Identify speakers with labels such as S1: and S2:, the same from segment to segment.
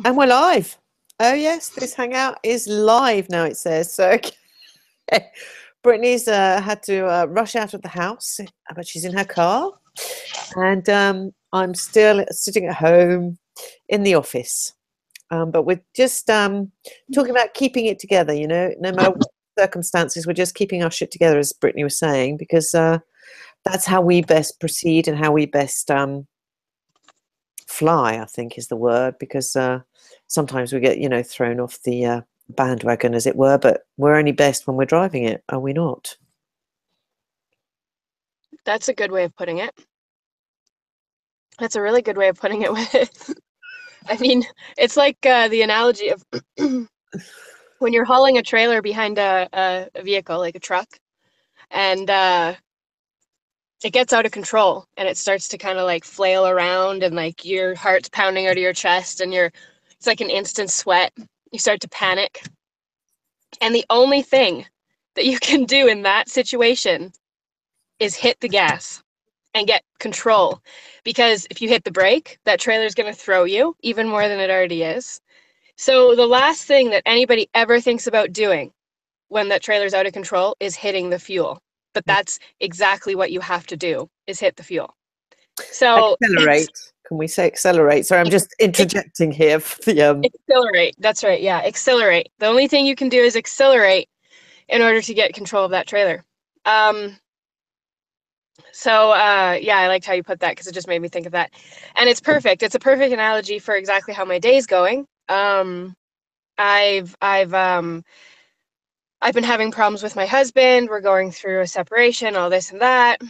S1: And we're live. Oh yes, this hangout is live now, it says. So okay. Brittany's had to rush out of the house, but she's in her car. And I'm still sitting at home in the office. But we're just talking about keeping it together, you know, no matter what circumstances, we're just keeping our shit together, as Brittany was saying, because that's how we best proceed and how we best fly, I think is the word, because sometimes we get, you know, thrown off the bandwagon, as it were, but we're only best when we're driving it, are we not?
S2: That's a good way of putting it. That's a really good way of putting it. I mean, it's like the analogy of when you're hauling a trailer behind a vehicle, like a truck, and it gets out of control and it starts to kind of like flail around and like your heart's pounding out of your chest and it's like an instant sweat. You start to panic. And the only thing that you can do in that situation is hit the gas and get control. Because if you hit the brake, that trailer is going to throw you even more than it already is. So the last thing that anybody ever thinks about doing when that trailer's out of control is hitting the fuel. But that's exactly what you have to do, is hit the fuel. So
S1: accelerate. Can we say accelerate? Sorry, I'm just interjecting here for the
S2: accelerate. That's right. Yeah, accelerate. The only thing you can do is accelerate in order to get control of that trailer. Yeah, I liked how you put that because it just made me think of that. And it's perfect. It's a perfect analogy for exactly how my day's going. I've been having problems with my husband. We're going through a separation, all this and that.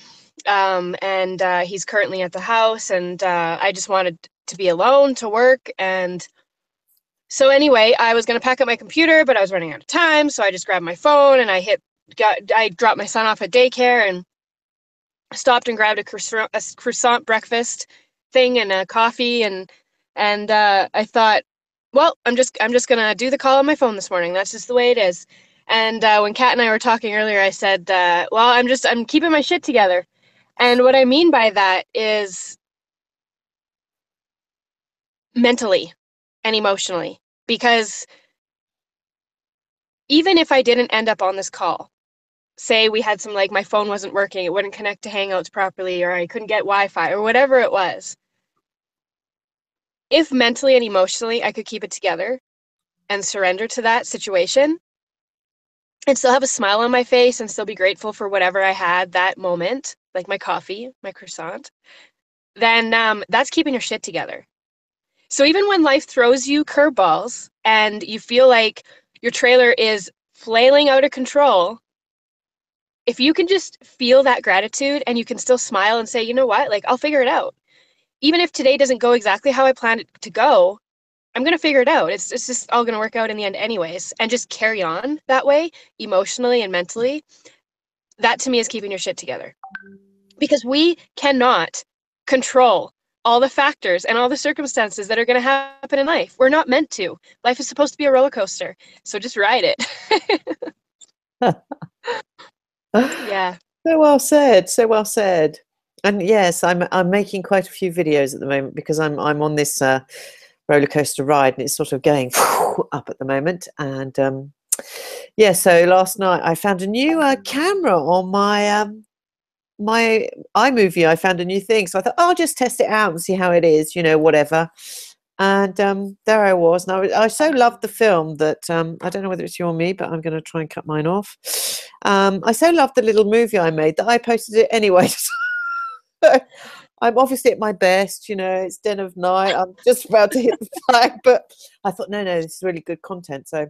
S2: And he's currently at the house, and I just wanted to be alone to work. And so anyway, I was going to pack up my computer, but I was running out of time. So I just grabbed my phone and I dropped my son off at daycare and stopped and grabbed a croissant breakfast thing and a coffee. And I thought, well, I'm just going to do the call on my phone this morning. That's just the way it is. And when Kat and I were talking earlier, I said, well, I'm keeping my shit together. And what I mean by that is mentally and emotionally, because even if I didn't end up on this call, say we had some, like, my phone wasn't working, it wouldn't connect to Hangouts properly, or I couldn't get Wi-Fi or whatever it was, if mentally and emotionally I could keep it together and surrender to that situation and still have a smile on my face and still be grateful for whatever I had that moment, like my coffee, my croissant, then that's keeping your shit together. So even when life throws you curveballs and you feel like your trailer is flailing out of control, if you can just feel that gratitude and you can still smile and say, you know what, like, I'll figure it out. Even if today doesn't go exactly how I planned it to go, I'm going to figure it out. It's just all going to work out in the end anyways. And just carry on that way, emotionally and mentally. That to me is keeping your shit together. Because we cannot control all the factors and all the circumstances that are going to happen in life. We're not meant to. Life is supposed to be a roller coaster. So just ride it. Yeah.
S1: So well said. So well said. And yes, I'm making quite a few videos at the moment because I'm on this roller coaster ride, and it's sort of going up at the moment. And yeah, so last night I found a new camera on my my iMovie. I found a new thing, so I thought, oh, I'll just test it out and see how it is, you know, whatever. And there I was, and I so loved the film that I don't know whether it's you or me, but I'm going to try and cut mine off. I so loved the little movie I made that I posted it anyway. I'm obviously at my best, you know, it's dead of night, I'm just about to hit the flag, but I thought, no, this is really good content. So,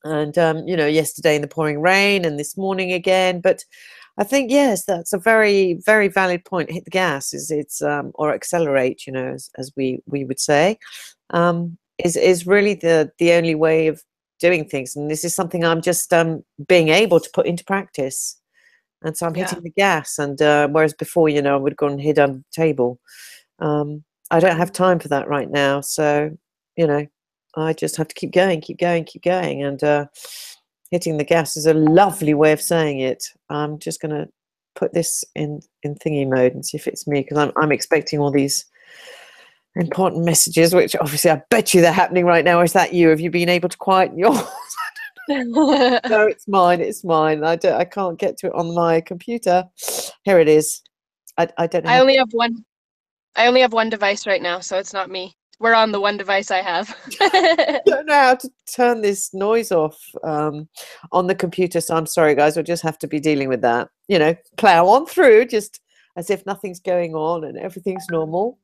S1: and you know, yesterday in the pouring rain and this morning again, but I think, yes, that's a very, very valid point. Hit the gas it's or accelerate, you know, as we would say, is really the only way of doing things. And this is something I'm just being able to put into practice. And so I'm hitting the gas, and whereas before, you know, I would have gone and hid under the table. I don't have time for that right now. So, you know, I just have to keep going, keep going, keep going. And hitting the gas is a lovely way of saying it. I'm just going to put this in thingy mode and see if it's me, because I'm expecting all these important messages, which obviously I bet you they're happening right now. Is that you? Have you been able to quieten yours? No, it's mine. It's mine. I can't get to it on my computer. Here it is. I don't know.
S2: I only have one. I only have one device right now, so it's not me. We're on the one device I have.
S1: I don't know how to turn this noise off on the computer, so I'm sorry, guys. We'll just have to be dealing with that. Plow on through, just as if nothing's going on and everything's normal.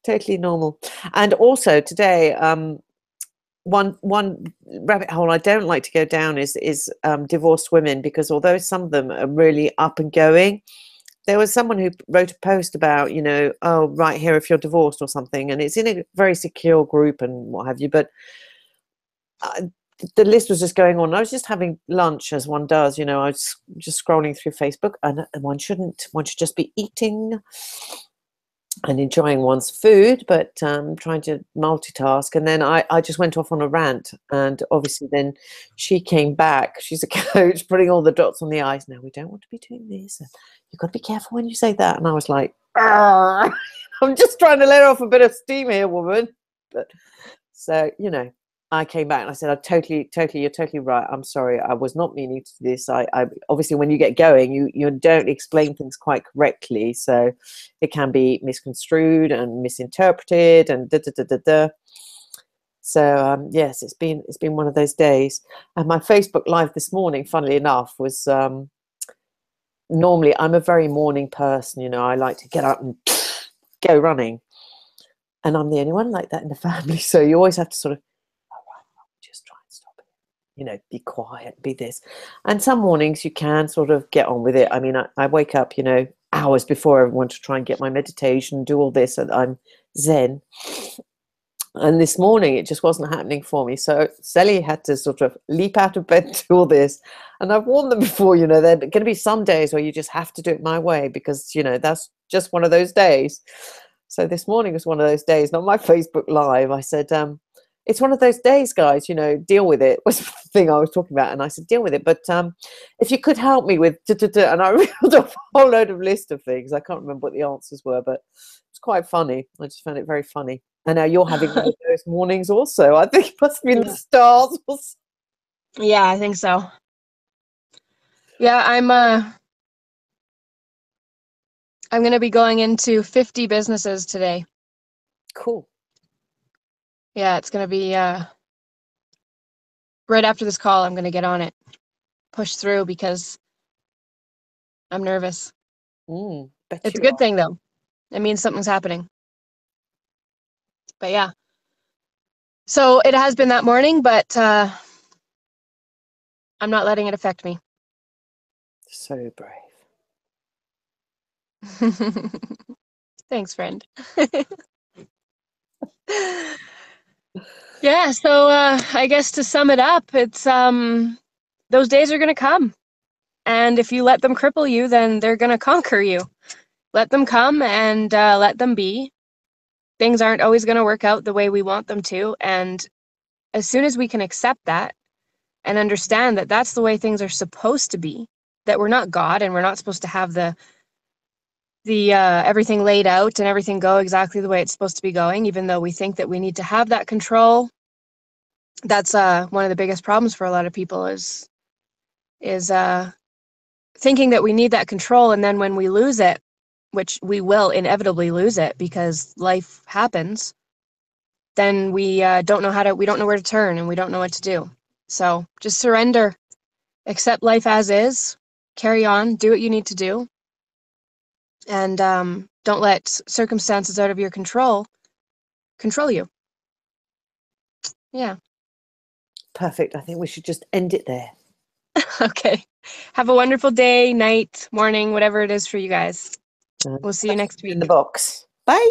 S1: Totally normal. And also today, one rabbit hole I don't like to go down is divorced women, because although some of them are really up and going, there was someone who wrote a post about, oh, right here if you're divorced or something, and it's in a very secure group and what have you, but the list was just going on. I was just having lunch, as one does, I was just scrolling through Facebook, and one should just be eating and enjoying one's food, but trying to multitask. And then I just went off on a rant, and obviously then she came back. She's a coach, putting all the dots on the i's. Now, we don't want to be doing this, and you've got to be careful when you say that. And I was like, I'm just trying to let off a bit of steam here, woman. But so, I came back and I said, you're totally right. I'm sorry. I was not meaning to do this. I obviously, when you get going, you don't explain things quite correctly. So it can be misconstrued and misinterpreted and da. So, yes, it's been one of those days. And my Facebook Live this morning, funnily enough, was normally I'm a very morning person. I like to get up and go running. And I'm the only one like that in the family. So you always have to sort of, just try and stop it, be quiet, be this. And some mornings you can sort of get on with it. I mean, I wake up, hours before everyone to try and get my meditation, do all this, and I'm zen. And this morning it just wasn't happening for me. So Sally had to sort of leap out of bed to do all this. And I've warned them before, there are going to be some days where you just have to do it my way, because, that's just one of those days. So this morning was one of those days. Not my Facebook Live. I said, it's one of those days, guys, deal with it, was the thing I was talking about. And I said, deal with it. But if you could help me with, and I reeled off a whole load of list of things. I can't remember what the answers were, but it's quite funny. I just found it very funny. And now you're having one of those mornings also. I think it must be in the stars.
S2: Yeah, I think so. Yeah, I'm going to be going into 50 businesses today.
S1: Cool.
S2: Yeah, it's going to be right after this call. I'm going to get on it, push through, because I'm nervous. It's a good thing, though. It means something's happening. But yeah. So it has been that morning, but I'm not letting it affect me.
S1: So brave.
S2: Thanks, friend. Yeah, so I guess to sum it up, it's those days are going to come. And if you let them cripple you, then they're going to conquer you. Let them come and let them be. Things aren't always going to work out the way we want them to. And as soon as we can accept that and understand that that's the way things are supposed to be, that we're not God and we're not supposed to have the everything laid out and everything go exactly the way it's supposed to be going, even though we think that we need to have that control. That's one of the biggest problems for a lot of people is thinking that we need that control, and then when we lose it, which we will inevitably lose it because life happens, then we don't know where to turn, and we don't know what to do. So just surrender, accept life as is, carry on, do what you need to do, and don't let circumstances out of your control you. Yeah.
S1: Perfect. I think we should just end it there.
S2: Okay. Have a wonderful day, night, morning, whatever it is for you guys. We'll see you next week.
S1: In the box. Bye.